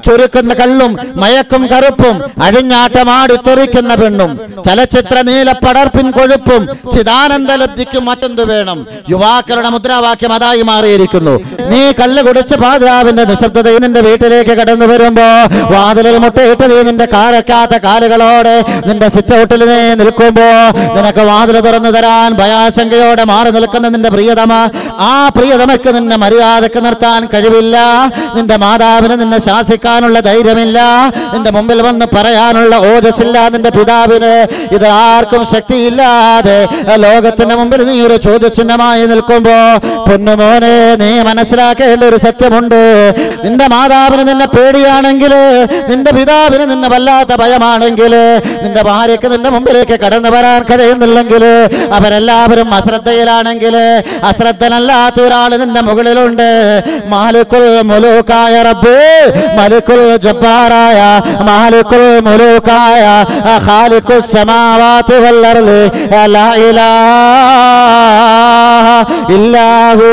ചുരുക്കുന്ന കള്ളും മയക്കും കറുപ്പും അഴിഞ്ഞാട്ടമാടുത്തെറിക്കുന്ന പെണ്ണും ചലച്ചിത്ര നീലപ്പടർപ്പിൻ കൊഴുപ്പും ചിദാനന്ദലബ്ധിക്കും മറ്റെന്തു വേണം? യുവാക്കളുടെ മുദ്രാവാക്യം അതായി മാറിയിരിക്കുന്നു. നീ കല്ല് കുടിച്ച് പാതിരാവിന്റെ നിശബ്ദതയിൽ നിന്റെ വീട്ടിലേക്ക് കടന്നു വരുമ്പോ വാതിലിൽ മുട്ടയിട്ട് നീ നിന്റെ കാരക്കാത്ത കാലുകളോടെ നിന്റെ സിറ്റൗട്ടിൽ നീ നിൽക്കുമ്പോ നിനക്ക് വാതിൽ തുറന്നു തരാൻ ഭയാശങ്കയോടെ മാറി നിൽക്കുന്ന നിന്റെ പ്രിയതമ, ആ പ്രിയതമയ്ക്ക് നിന്നെ മര്യാദക്ക് നിർത്താൻ കഴിവില്ല. നിന്റെ മാതാവിന് നിന്നെ ശാസിക്കാനുള്ള ധൈര്യമില്ല. നിന്റെ മുമ്പിൽ വന്ന് പറയാനുള്ള ഓജസ്സില്ല. നിന്റെ പിതാവിന് ഇത് ആർക്കും ശക്തിയില്ലാതെ ലോകത്തിന്റെ മുമ്പിൽ നീ ഒരു ചോദ്യചിഹ്നമായി നിൽക്കുമ്പോ പൊന്നുമോനെ, നീ മനസ്സിലാക്കേണ്ട ഒരു സത്യമുണ്ട്. നിന്റെ മാതാവിന് നിന്നെ പേടിയാണെങ്കിൽ, നിന്റെ പിതാവിന് നിന്നെ വല്ലാത്ത ഭയമാണെങ്കിൽ, നിന്റെ ഭാര്യയ്ക്ക് നിന്റെ മുമ്പിലേക്ക് കടന്നു വരാൻ കഴിയുന്നില്ലെങ്കിൽ, അവരെല്ലാവരും അശ്രദ്ധയിലാണെങ്കിൽ, അശ്രദ്ധനല്ലാത്ത ഒരാൾ നിന്റെ മുകളിലുണ്ട്. മാലിക്കുൽ മുലൂക്കായ റബ്ബ്, മലിക്കുൽ ജബ്ബാറായ മാലിക്കുൽ മുലൂക്കായ ഖാലിഖുസ് സമാവാതി വൽ അർളി ലാ ഇലാഹ ഇല്ലാ ഹു